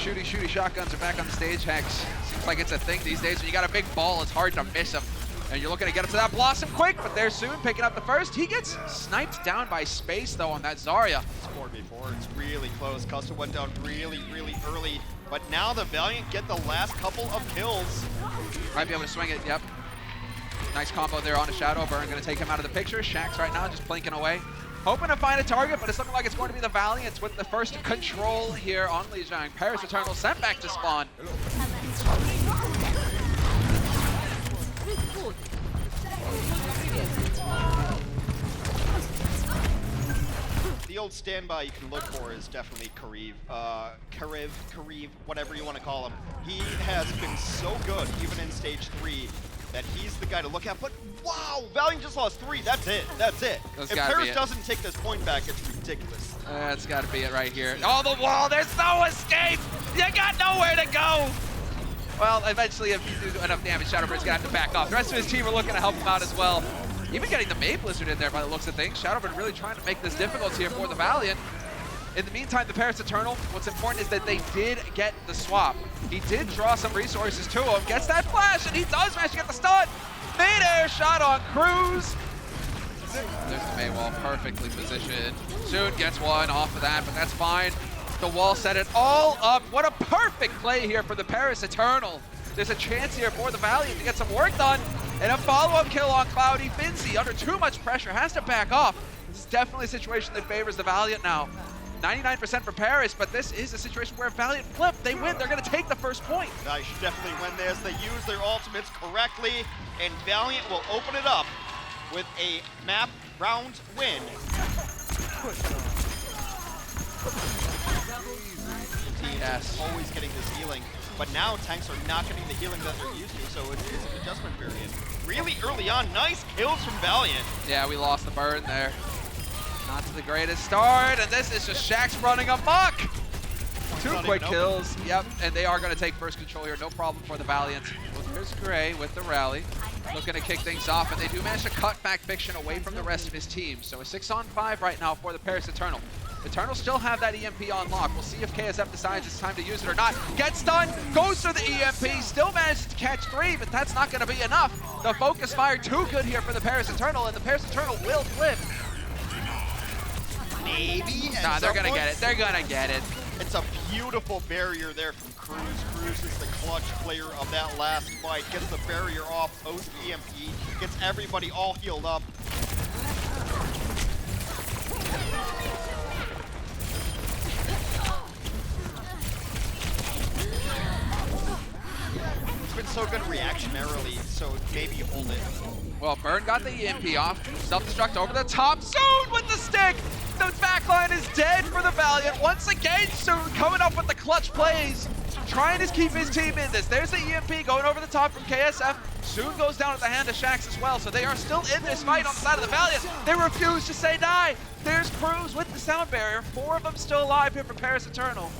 shooty shotguns are back on the stage, Hex. Seems like it's a thing these days. When you got a big ball, it's hard to miss them. And you're looking to get up to that Blossom quick, but they're soon picking up the first. He gets sniped down by Space, though, on that Zarya. Scored before, it's really close. Custom went down really early, but now the Valiant get the last couple of kills. Might be able to swing it, yep. Nice combo there on a Shadow Burn, gonna take him out of the picture. Shaxx right now just blinking away. Hoping to find a target, but it's looking like it's going to be the Valiants with the first control here on Lijiang. Paris Eternal sent back to spawn. The old standby you can look for is definitely Karev, whatever you want to call him. He has been so good, even in stage 3, that he's the guy to look at. But wow, Valiant just lost 3. That's it. If Paris doesn't take this point back, it's ridiculous. That's got to be it right here. Oh, the wall. There's no escape. You got nowhere to go. Well, eventually, if you do enough damage, Shadowbird's going to have to back off. The rest of his team are looking to help him out as well. Even getting the Maid Blizzard in there by the looks of things. Shadowbird really trying to make this difficult here for the Valiant. In the meantime, the Paris Eternal, what's important is that they did get the swap. He did draw some resources to him, gets that flash, and he does manage to get the stun. Mid-air shot on Cruz. There's the Mei wall, perfectly positioned. Soon gets one off of that, but that's fine. The wall set it all up. What a perfect play here for the Paris Eternal. There's a chance here for the Valiant to get some work done. And a follow-up kill on Cloudy. Finzi, under too much pressure, has to back off. This is definitely a situation that favors the Valiant now. 99% for Paris, but this is a situation where Valiant flip. They win. They're going to take the first point. They should definitely win this. They use their ultimates correctly, and Valiant will open it up with a map round win. Yes. Always getting this healing, but now tanks are not getting the healing that they're used to, so it's an adjustment period. Really early on, nice kills from Valiant. Yeah, we lost the burn there. Not to the greatest start, and this is just Shaxx running amok. 2 quick kills, yep, and they are going to take first control here, no problem for the Valiant. Well, there's Gray with the rally, looking to kick things off, and they do manage to cut back Fiction away from the rest of his team. So a 6-on-5 right now for the Paris Eternal. Eternal still have that EMP on lock. We'll see if KSF decides it's time to use it or not. Gets done, goes for the EMP, still manages to catch 3, but that's not going to be enough. The focus fire too good here for the Paris Eternal, and the Paris Eternal will flip. Maybe. Nah, they're going to get it. They're going to get it. It's a beautiful barrier there from Cruz. Cruz is the clutch player of that last fight. Gets the barrier off post EMP. Gets everybody all healed up. It's been so good reactionarily, so maybe you hold it. Well, Burn got the EMP off. Self-destruct over the top. Soon with the stick. The backline is dead for the Valiant. Once again, Soon coming up with the clutch plays. Trying to keep his team in this. There's the EMP going over the top from KSF. Soon goes down at the hand of Shaxx as well. So they are still in this fight on the side of the Valiant. They refuse to say die. There's Cruz with the sound barrier. 4 of them still alive here for Paris Eternal.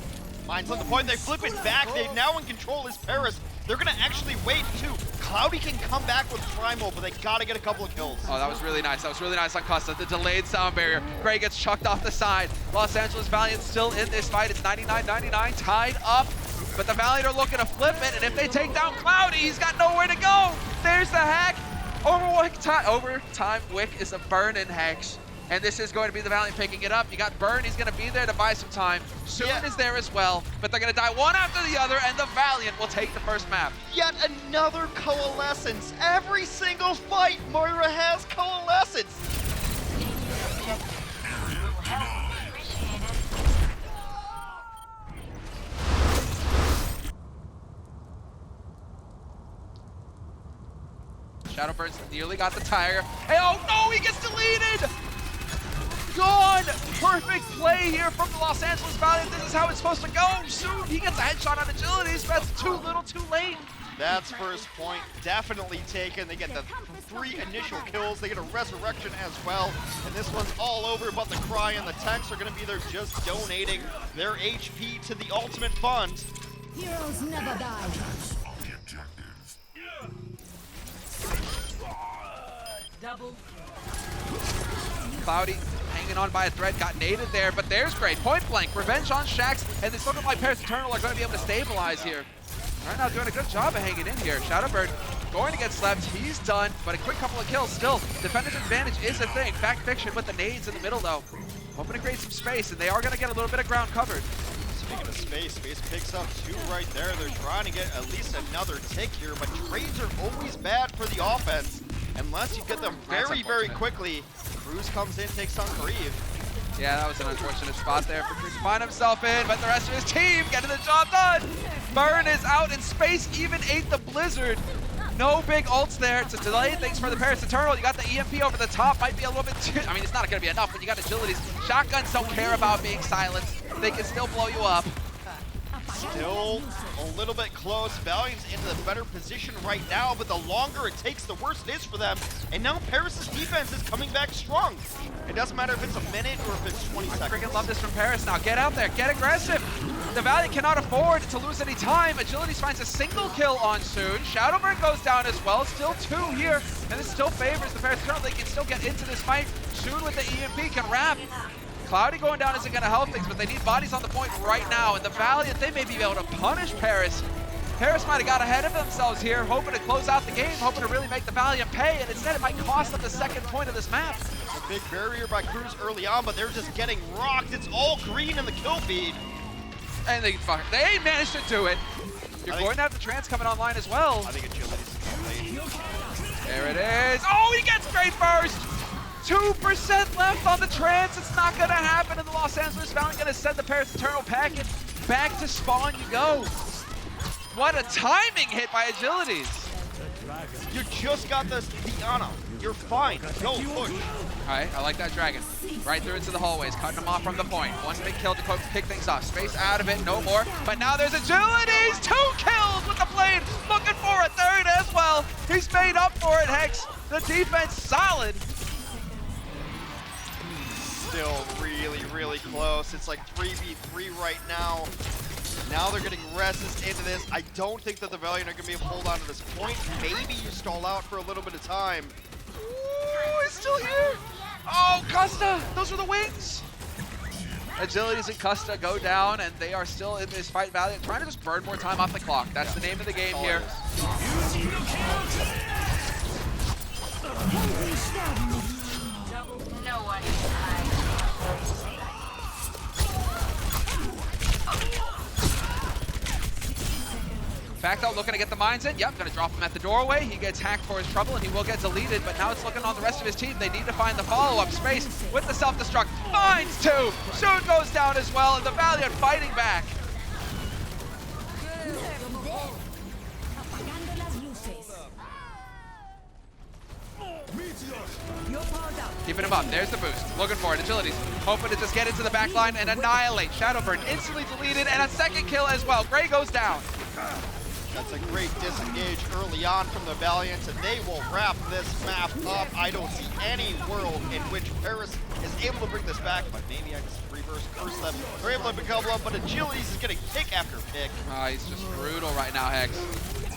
Mine's on the point. They flip it back. They now in control is Paris. They're going to actually wait, too. Cloudy can come back with Primal, but they got to get a couple of kills. Oh, that was really nice. That was really nice on Custa. The delayed sound barrier. Gray gets chucked off the side. Los Angeles Valiant still in this fight. It's 99-99, tied up. But the Valiant are looking to flip it, and if they take down Cloudy, he's got nowhere to go. There's the hack. Overtime Wick is a burn in Hex. And this is going to be the Valiant picking it up. You got Burn, he's going to be there to buy some time. Soon is there as well, but they're going to die one after the other, and the Valiant will take the first map. Yet another coalescence. Every single fight, Moira has coalescence. Shadowbird's nearly got the tire. Hey, oh no, he gets deleted! Gone! Perfect play here from the Los Angeles Valiant. This is how it's supposed to go. Soon he gets a headshot on agility, so that's too little, too late. That's first point definitely taken. They get the 3 initial kills. They get a resurrection as well. And this one's all over but the cry, and the tanks are going to be there just donating their HP to the ultimate fund. Heroes never die. Cloudy hanging on by a thread, got naded there, but there's great point blank. Revenge on Shaxx, and it's looking like Paris Eternal are going to be able to stabilize here. Right now doing a good job of hanging in here. Shadowbird going to get slept, he's done, but a quick couple of kills still. Defender's advantage is a thing. Fact Fiction with the nades in the middle though. Hoping to create some space, and they are going to get a little bit of ground covered. Speaking of space picks up 2 right there. They're trying to get at least another tick here, but trades are always bad for the offense unless you get them very quickly. Cruz comes in, takes on Grieve. Yeah, that was an unfortunate spot there for Cruz to find himself in, but the rest of his team getting the job done. Burn is out, and Space even ate the Blizzard. No big ults there. It's a delay. Thanks for the Paris Eternal. You got the EMP over the top. Might be a little bit too... I mean, it's not going to be enough when you got agilities. Shotguns don't care about being silenced. They can still blow you up. Still a little bit close. Valiant's in the better position right now, but the longer it takes, the worse it is for them. And now Paris' defense is coming back strong. It doesn't matter if it's a minute or if it's 20 seconds. I freaking love this from Paris now. Get out there. Get aggressive. The Valiant cannot afford to lose any time. Agilities finds a single kill on Soon. Shadowbird goes down as well. Still 2 here, and this still favors the Paris Eternal. They can still get into this fight. Soon with the EMP can wrap. Cloudy going down isn't going to help things, but they need bodies on the point right now. And the Valiant, they may be able to punish Paris. Paris might have got ahead of themselves here, hoping to close out the game, hoping to really make the Valiant pay, and instead it might cost them the second point of this map. A big barrier by Cruz early on, but they're just getting rocked. It's all green in the kill feed. And they managed to do it. You're going to have the trance coming online as well. I think Agility's late. There it is. Oh, he gets great first. 2% left on the trance. It's not going to happen in the Los Angeles Valiant. Going to send the Paris Eternal packet back to spawn. You go. What a timing hit by Agilities. You just got this Diana. You're fine. Go push. All right, I like that dragon. Right through into the hallways, cutting them off from the point. One big kill to kick things off. Space out of it, no more. But now there's Agilities. 2 kills with the blade. Looking for a third as well. He's made up for it, Hex. The defense solid. Still really close. It's like 3v3 right now. Now they're getting resist into this. I don't think that the Valiant are going to be able to hold on to this point. Maybe you stall out for a little bit of time. Ooh, it's still here. Oh, Custa, those are the wings. Agilities and Custa go down, and they are still in this fight. Valiant trying to just burn more time off the clock. That's the name of the game here. No one. Facto looking to get the mines in. Yep, gonna drop him at the doorway. He gets hacked for his trouble and he will get deleted, but now it's looking on the rest of his team. They need to find the follow-up space with the self-destruct. Finds 2. Soon goes down as well, and the Valiant fighting back. Keeping him up. There's the boost. Looking for it. Agilities. Hoping to just get into the back line and annihilate. Shadowbird instantly deleted, and a second kill as well. Gray goes down. That's a great disengage early on from the Valiant, and they will wrap this map up. I don't see any world in which Paris is able to bring this back, but maybe I just reverse curse them. They're able to become up, but Agilities is getting pick after pick. He's just brutal right now, Hex.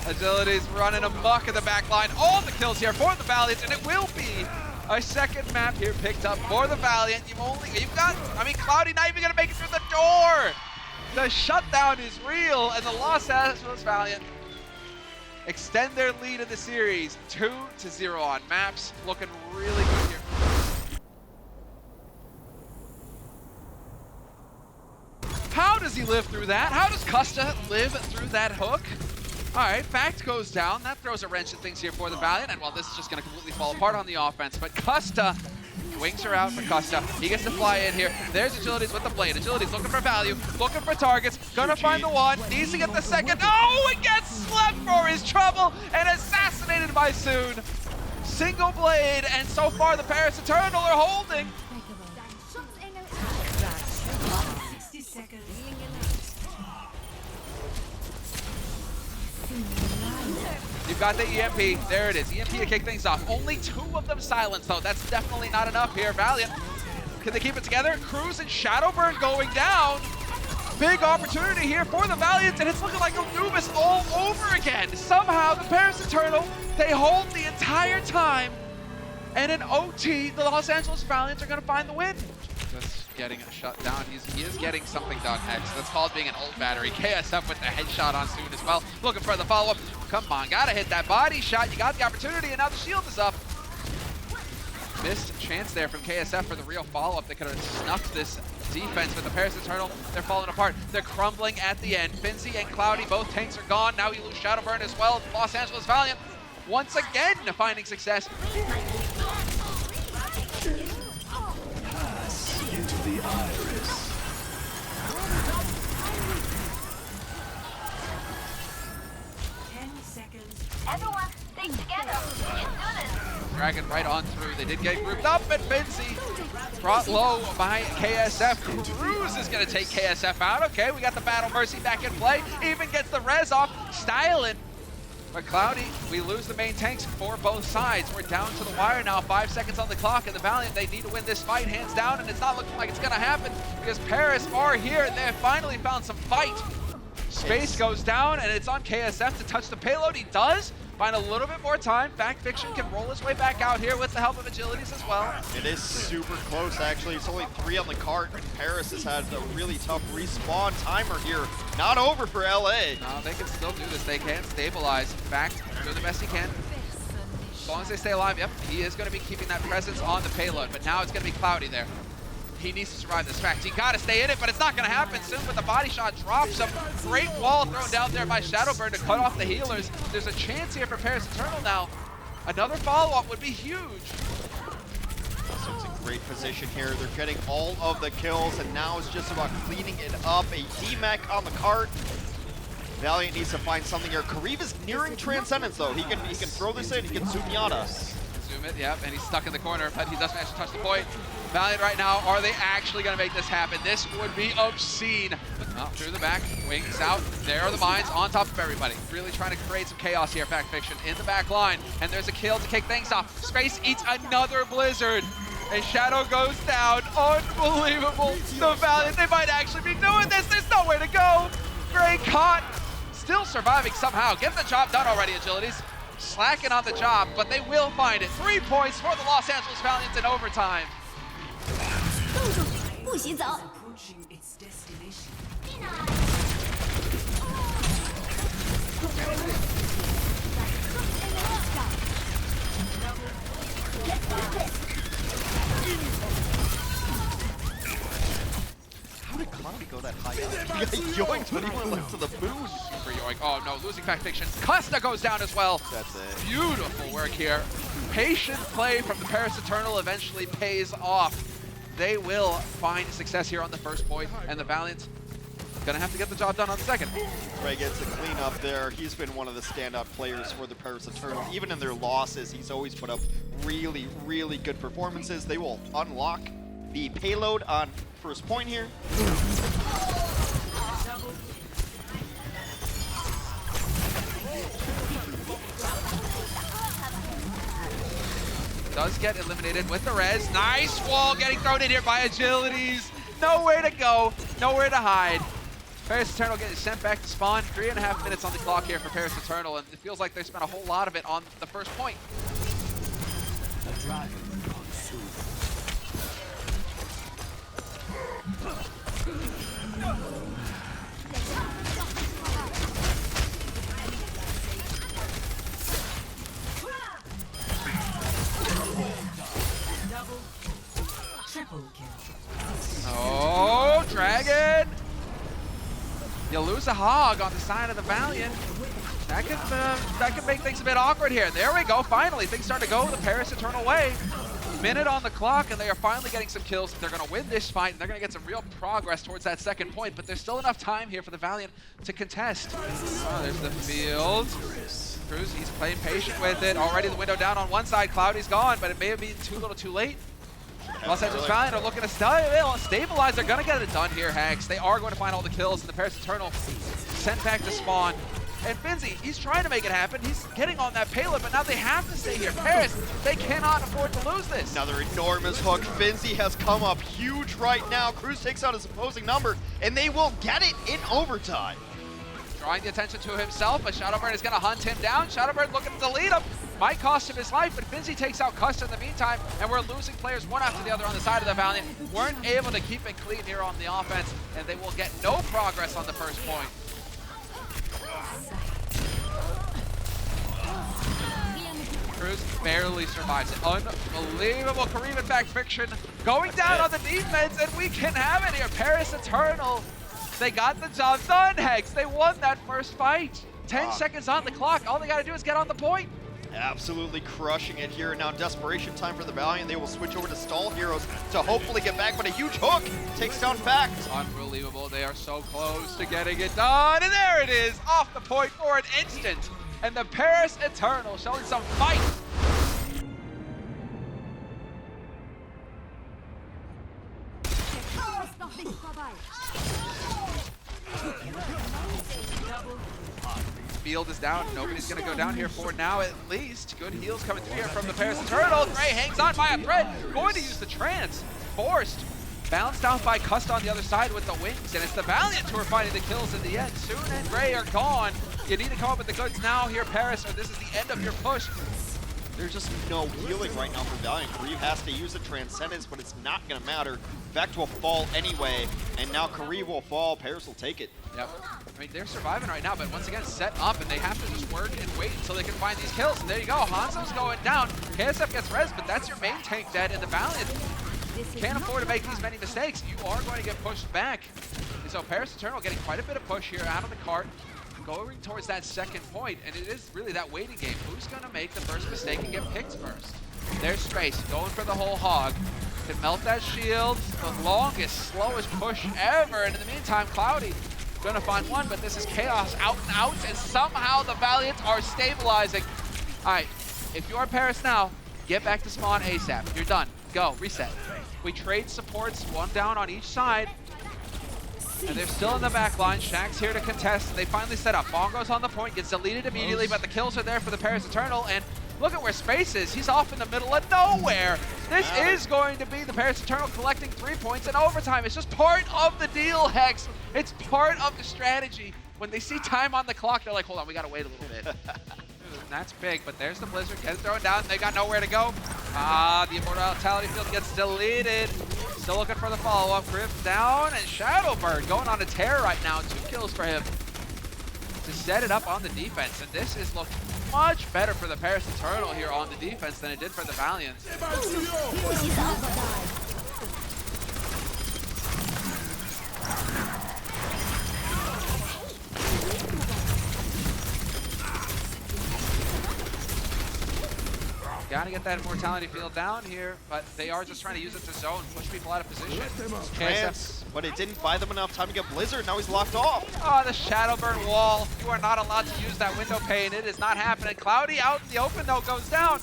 Agilities running amok in the back line. All the kills here for the Valiant, and it will be a second map here picked up for the Valiant. I mean, Cloudy not even gonna make it through the door. The shutdown is real, and the Los Angeles Valiant extend their lead in the series 2-0 on maps. Looking really good here. How does he live through that? How does Custa live through that hook? All right, Fact goes down. That throws a wrench in things here for the Valiant, and well, this is just going to completely fall apart on the offense, but Custa, wings are out for Custa. He gets to fly in here. There's Agilities with the blade. Agilities looking for value, looking for targets, gonna find the one, needs to get the second. Oh, it gets slept for his trouble and assassinated by Soon. Single blade, and so far the Paris Eternal are holding. 60 seconds. You've got the EMP. There it is. EMP to kick things off. Only 2 of them silenced, though. That's definitely not enough here. Valiant, can they keep it together? Cruz and Shadowbird going down. Big opportunity here for the Valiant, and it's looking like Anubis all over again. Somehow, the Paris Eternal, they hold the entire time, And in OT, the Los Angeles Valiant are going to find the win. Just getting shut down. He is getting something done, X. That's called being an old battery. KSF with the headshot on Soon as well. Looking for the follow-up. Come on, gotta hit that body shot. You got the opportunity, and now the shield is up. Missed chance there from KSF for the real follow-up. They could have snuffed this defense, but the Paris Eternal, they're falling apart. They're crumbling at the end. Finzy and Cloudy, both tanks are gone. Now you lose Shadowburn as well. Los Angeles Valiant, once again, finding success. Pass into the iris. Everyone, stick together. You can do this. Dragon right on through. They did get grouped up, and Finzy brought low by KSF. Cruz is going to take KSF out. Okay, we got the Battle Mercy back in play. Even gets the res off. Styling. But Cloudy, we lose the main tanks for both sides. We're down to the wire now. 5 seconds on the clock, and the Valiant, they need to win this fight hands down, and it's not looking like it's going to happen because Paris are here, and they have finally found some fight. Space goes down, and it's on KSF to touch the payload. He does find a little bit more time. Fact Fiction can roll his way back out here with the help of Agilities as well. It is super close, actually. It's only 3 on the cart, and Paris has had a really tough respawn timer here. Not over for LA. No, they can still do this. They can stabilize. Fact, do the best he can. As long as they stay alive, yep, he is going to be keeping that presence on the payload, but now it's going to be Cloudy there. He needs to survive this. Fact, he got to stay in it, but it's not going to happen soon with the body shot drops him. Great wall thrown down there by Shadowburn to cut off the healers. There's a chance here for Paris Eternal now. Another follow-up would be huge. So it's a great position here. They're getting all of the kills, and now it's just about cleaning it up. A D-Mech on the cart. Valiant needs to find something here. Kariv is nearing Transcendence, though. He can throw this in. He can Sunyata. Zoom it, yep, and he's stuck in the corner, but he doesn't manage to touch the point. Valiant right now, are they actually going to make this happen? This would be obscene. Oh, through the back, wings out. There are the mines on top of everybody. Really trying to create some chaos here, Fact Fiction, in the back line. And there's a kill to kick things off. Space eats another blizzard. And Shadow goes down. Unbelievable. The Valiant, they might actually be doing this. There's nowhere to go. Great caught. Still surviving somehow. Get the job done already, Agilities. Slacking on the job, but they will find it. 3 points for the Los Angeles Valiant in overtime. Approaching its destination. How did Cloudy go that high up? He got yoinked when he went like to the moon. Super yoink. Oh no, losing Fact Fiction. Custa goes down as well. That's it. Beautiful work here. Patient play from the Paris Eternal eventually pays off. They will find success here on the first point, and the Valiant gonna have to get the job done on the second. Trey gets the clean up there. He's been one of the standout players for the Paris Eternal. Even in their losses, he's always put up really, really good performances. They will unlock the payload on first point here. Does get eliminated with the res. Nice wall getting thrown in here by Agilities. Nowhere to go, nowhere to hide. Paris Eternal getting sent back to spawn. 3.5 minutes on the clock here for Paris Eternal, and it feels like they spent a whole lot of it on the first point. The dragon soon. Triple kill. Oh, Dragon! You lose a hog on the side of the Valiant. That could make things a bit awkward here. There we go, finally. Things start to go the Paris Eternal way. Minute on the clock, and they are finally getting some kills. They're going to win this fight, and they're going to get some real progress towards that second point, but there's still enough time here for the Valiant to contest. Oh, there's the field. Cruz, he's playing patient with it. Already the window down on one side. Cloudy's gone, but it may have been too little too late. Los Angeles Valiant are looking to stabilize. They're going to get it done here, Hags. They are going to find all the kills, and the Paris Eternal sent back to spawn. And Finzy, he's trying to make it happen. He's getting on that payload, but now they have to stay here. Paris, they cannot afford to lose this. Another enormous hook. Finzy has come up huge right now. Cruz takes out his opposing number, and they will get it in overtime. Drawing the attention to himself, but Shadowburn is going to hunt him down. Shadowburn looking to delete him. Might cost him his life, but Finzi takes out Custa in the meantime, and we're losing players one after the other on the side of the Valiant. Weren't able to keep it clean here on the offense, and they will get no progress on the first point. Cruz barely survives it. Unbelievable. Kareem, in fact, Fiction going down on the defense, and we can have it here. Paris Eternal, they got the job done, Hex. They won that first fight. 10 seconds on the clock. All they got to do is get on the point. Absolutely crushing it here. Now desperation time for the Valiant. They will switch over to stall heroes to hopefully get back, but a huge hook takes down Fact. Unbelievable. They are so close to getting it done. And there it is, off the point for an instant. And the Paris Eternal showing some fight. Field is down. Nobody's going to go down here for now, at least. Good heals coming through here from the Paris Eternal. Gray hangs on by a thread. Going to use the trance. Forced. Bounced out by Custa on the other side with the wings. And it's the Valiant who are finding the kills in the end. Soon and Gray are gone. You need to come up with the goods now here, Paris, or this is the end of your push. There's just no healing right now for Valiant. Kareem has to use the Transcendence, but it's not going to matter. Vect will fall anyway, and now Kareem will fall. Paris will take it. Yep. I mean, they're surviving right now, but once again, set up, and they have to just work and wait until they can find these kills. And there you go. Hanzo's going down. KSF gets res, but that's your main tank dead, and the Valiant can't afford to make these many mistakes. You are going to get pushed back. And so Paris Eternal getting quite a bit of push here out of the cart, going towards that second point, and it is really that waiting game. Who's going to make the first mistake and get picked first? There's Space going for the whole hog. Can melt that shield. The longest, slowest push ever. And in the meantime, Cloudy gonna find one, but this is Chaos out and out, and somehow the Valiant are stabilizing. All right, if you're Paris now, get back to spawn ASAP. You're done. Go, reset. We trade supports, one down on each side. And they're still in the back line. Shaq's here to contest. They finally set up. Bongo's on the point, gets deleted immediately, but the kills are there for the Paris Eternal. And look at where Space is. He's off in the middle of nowhere. This is going to be the Paris Eternal collecting 3 points in overtime. It's just part of the deal, Hex. It's part of the strategy. When they see time on the clock, they're like, hold on, we got to wait a little bit. That's big, but there's the Blizzard. Get it thrown down. They got nowhere to go. The Immortality Field gets deleted. Still looking for the follow-up. Griff down, and Shadowbird going on a tear right now. 2 kills for him to set it up on the defense. And this is looking much better for the Paris Eternal here on the defense than it did for the Valiant. Gotta get that Immortality Field down here, but they are just trying to use it to zone, push people out of position. Chance, but it didn't buy them enough time to get Blizzard. Now he's locked off. Oh, the Shadowburn wall. You are not allowed to use that window pane. It is not happening. Cloudy out in the open, though, goes down.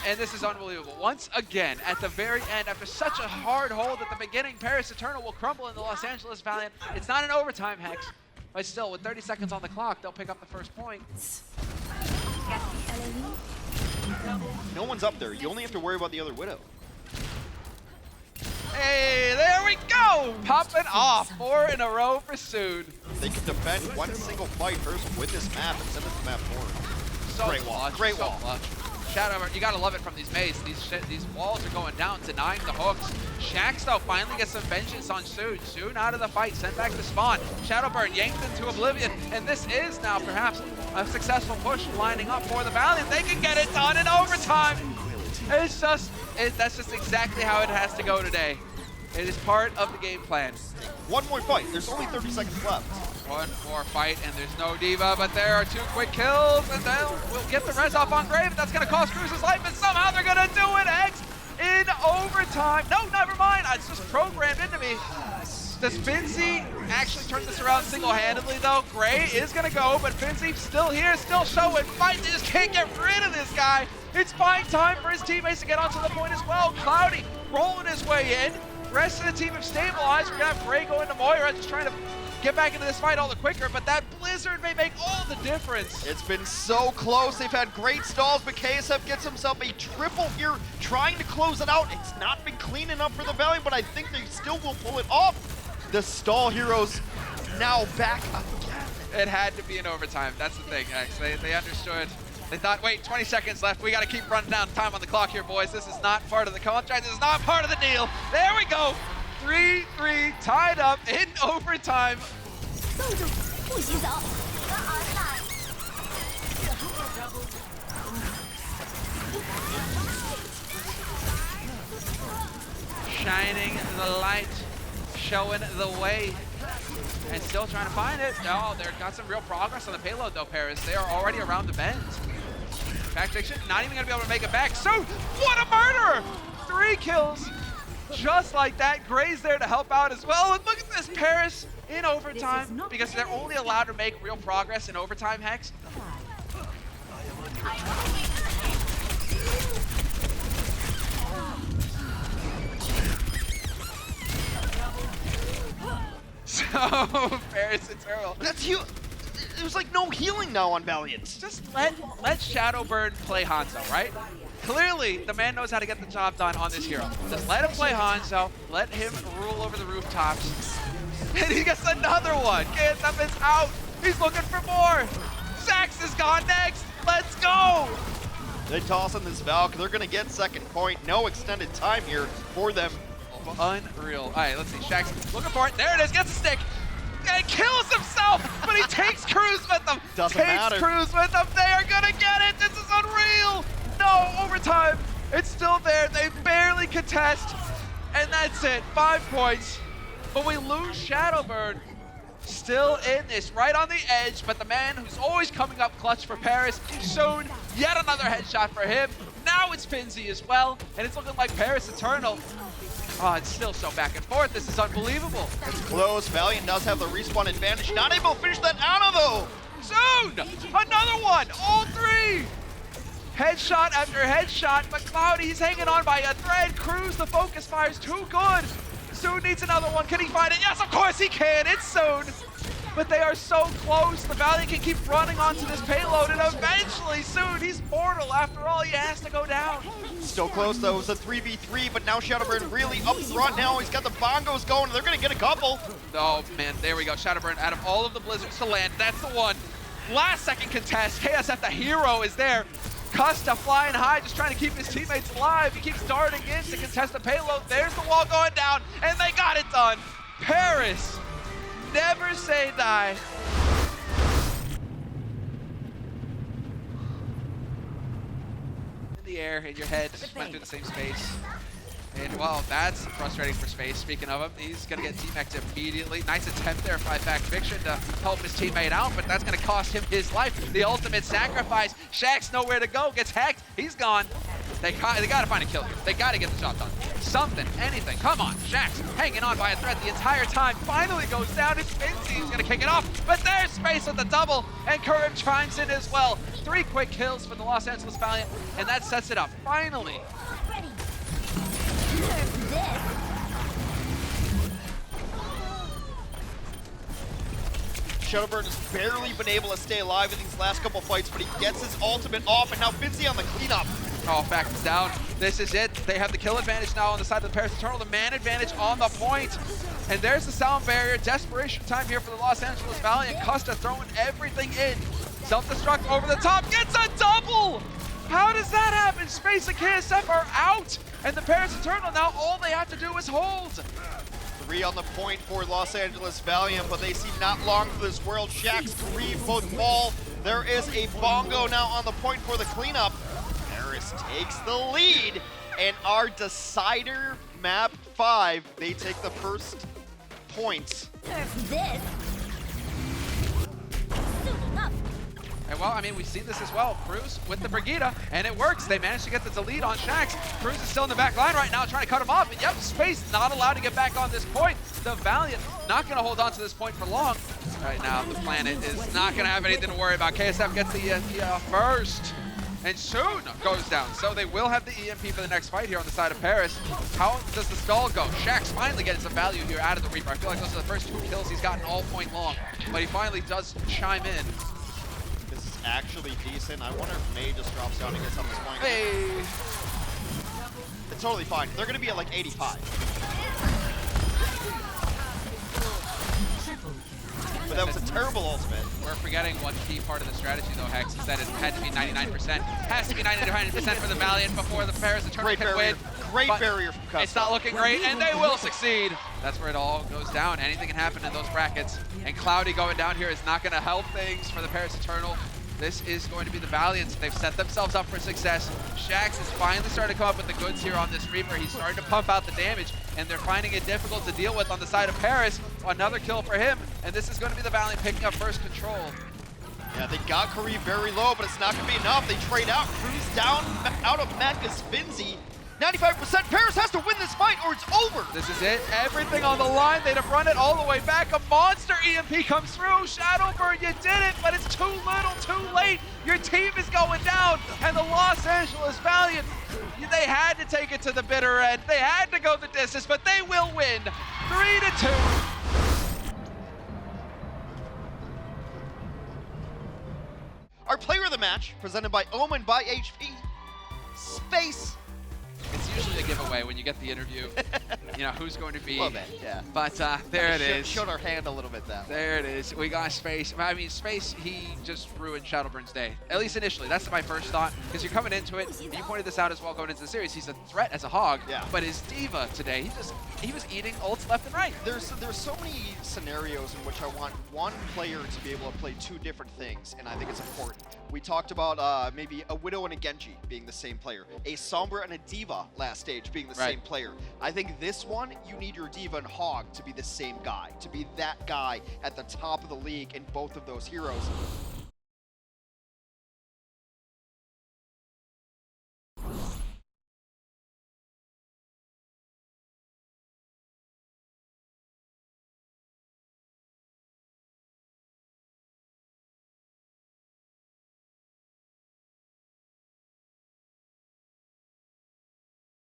And this is unbelievable. Once again, at the very end, after such a hard hold at the beginning, Paris Eternal will crumble in the Los Angeles Valiant. It's not an overtime, Hex, but still, with 30 seconds on the clock, they'll pick up the first point. No one's up there. You only have to worry about the other Widow. Hey, there we go! Popping off 4 in a row for Soon. They can defend one single fight first with this map and send it to map forward. So Great wall. clutch, Great so wall. clutch. Shadowbird, you gotta love it from these mates. These walls are going down, denying the hooks. Shax, though, finally gets some vengeance on Soon. Soon out of the fight, sent back to spawn. Shadowbird yanked into oblivion, and this is now perhaps a successful push lining up for the Valiant. They can get it done in overtime. It's just, that's just exactly how it has to go today. It is part of the game plan. One more fight. There's only 30 seconds left. One more fight, and there's no Diva, but there are 2 quick kills, and we'll get the res off on Grave. That's going to cost Cruz's life, and somehow they're going to do it, X, in overtime. No, never mind. It's just programmed into me. Does Finzi actually turn this around single-handedly, though? Gray is going to go, but Finzi still here, still showing fight. They just can't get rid of this guy. It's fine time for his teammates to get onto the point as well. Cloudy rolling his way in. Rest of the team have stabilized. We're going to have Gray going to Moira, just trying to get back into this fight all the quicker, but that Blizzard may make all the difference. It's been so close. They've had great stalls, but KSF gets himself a triple here, trying to close it out. It's not been clean enough for the Valiant, but I think they still will pull it off. The stall heroes now back again. It had to be an overtime. That's the thing, X. They understood They thought, wait, 20 seconds left. We got to keep running down time on the clock here, boys. This is not part of the contract. This is not part of the deal. There we go. 3-3, tied up in overtime. 冻住，不许走。 Shining the light, showing the way, and still trying to find it. Oh, they've got some real progress on the payload though, Paris. They are already around the bend. Fact Fiction, not even gonna be able to make it back. So, what a murderer! 3 kills, just like that. Gray's there to help out as well. And look at this, Paris in overtime, because they're only allowed to make real progress in overtime, Hex. So, Paris Eternal. That's huge. There's like no healing now on Valiant. Just let Shadowbird play Hanzo, right? Clearly, the man knows how to get the job done on this hero. Just let him play Hanzo, let him rule over the rooftops. And he gets another one. KSF is out. He's looking for more. Sax is gone next. Let's go. They toss in this Valk. They're going to get second point. No extended time here for them. Unreal. All right, let's see. Shax looking for it. There it is. Gets a stick. And kills himself, but he takes Cruz with him. Doesn't matter. Cruz with him. They are going to get it. This is unreal. No, overtime. It's still there. They barely contest. And that's it. 5 points. But we lose Shadowbird. Still in this, right on the edge, but the man who's always coming up clutch for Paris, soon, yet another headshot for him. Now it's Pinsy as well, and it's looking like Paris Eternal. Oh, it's still so back and forth. This is unbelievable. It's close. Valiant does have the respawn advantage. Not able to finish that Ana though. Soon, another one, all 3. Headshot after headshot, but Cloudy, he's hanging on by a thread. Cruz, the focus fire's too good. Soon needs another one. Can he find it? Yes, of course he can. It's Soon. But they are so close. The Valiant can keep running onto this payload, and eventually Soon, he's mortal. After all, he has to go down. Still close though. It was a 3v3, but now Shadowburn really up front now. He's got the bongos going. They're going to get a couple. Oh, man, there we go. Shadowburn, out of all of the blizzards to land, that's the one. Last second contest. KSF, the hero, is there. Custa flying high, just trying to keep his teammates alive. He keeps darting in to contest the payload. There's the wall going down, and they got it done. Paris, never say die. In the air, in your head, just went through the same space. And, well, that's frustrating for Space. Speaking of him, he's going to get team-X'd immediately. Nice attempt there by Fact Fiction to help his teammate out, but that's going to cost him his life. The ultimate sacrifice. Shaq's nowhere to go. Gets hacked. He's gone. They got to find a kill here. They got to get the job done. Something, anything. Come on. Shaq's hanging on by a thread the entire time. Finally goes down. It's Vinci. He's going to kick it off, but there's Space with the double, and Curran chimes in as well. 3 quick kills for the Los Angeles Valiant, and that sets it up. Finally. Shadowburn has barely been able to stay alive in these last couple fights, but he gets his ultimate off, and now Vinci on the cleanup. Oh, Fact is down. This is it. They have the kill advantage now on the side of the Paris Eternal, the man advantage on the point. And there's the sound barrier. Desperation time here for the Los Angeles Valiant. Custa throwing everything in. Self-destruct over the top, gets a double! How does that happen? Space and KSF are out, and the Paris Eternal now all they have to do is hold. 3 on the point for Los Angeles Valiant, but they seem not long for this world. Shax's 3 both fall. There is a bongo now on the point for the cleanup. Paris takes the lead, and our decider map 5, they take the first points. This. Suiting up. And well, I mean, we've seen this as well. Cruz with the Brigida, and it works. They managed to get the delete on Shax. Cruz is still in the back line right now, trying to cut him off. And yep, Space not allowed to get back on this point. The Valiant not going to hold on to this point for long. Right now, the Planet is not going to have anything to worry about. KSF gets the first, and soon goes down. So they will have the EMP for the next fight here on the side of Paris. How does the stall go? Shax finally getting some value here out of the Reaper. I feel like those are the first 2 kills he's gotten all point long, but he finally does chime in. Actually decent. I wonder if May just drops down and gets on this point. Hey! It's totally fine. They're going to be at like 85. But that was a terrible ultimate. We're forgetting one key part of the strategy, though, Hex, is that it had to be 99%. Has to be 99% for the Valiant before the Paris Eternal can win. Great But barrier from Custom. it's not looking great, and they will succeed. That's where it all goes down. Anything can happen in those brackets. And Cloudy going down here is not going to help things for the Paris Eternal. This is going to be the Valiants. They've set themselves up for success. Shax is finally starting to come up with the goods here on this Reaper. He's starting to pump out the damage, and they're finding it difficult to deal with on the side of Paris. Another kill for him, and this is going to be the Valiant picking up first control. Yeah, they got Kareem very low, but it's not going to be enough. They trade out, cruise down out of Magnus Finzi. 95%, Paris has to win this fight or it's over. This is it, everything on the line. They'd have run it all the way back. A monster EMP comes through. Shadowburn, you did it, but it's too little, too late. Your team is going down, and the Los Angeles Valiant, they had to take it to the bitter end. They had to go the distance, but they will win 3-2. Our player of the match, presented by Omen by HP, Space. It's usually a giveaway when you get the interview, you know, who's going to be. A little bit, yeah. But there it is. Showed our hand a little bit that way. There it is. We got Space. I mean, Space, he just ruined Shadowburn's day. At least initially. That's my first thought. Because you're coming into it, and you pointed this out as well going into the series. He's a threat as a hog. Yeah. But his diva today, he was eating ults left and right. There's so many scenarios in which I want one player to be able to play two different things, and I think it's important. We talked about maybe a Widow and a Genji being the same player, a Sombra and a Diva last stage being the same player. I think this one, you need your Diva and Hog to be the same guy, to be that guy at the top of the league in both of those heroes.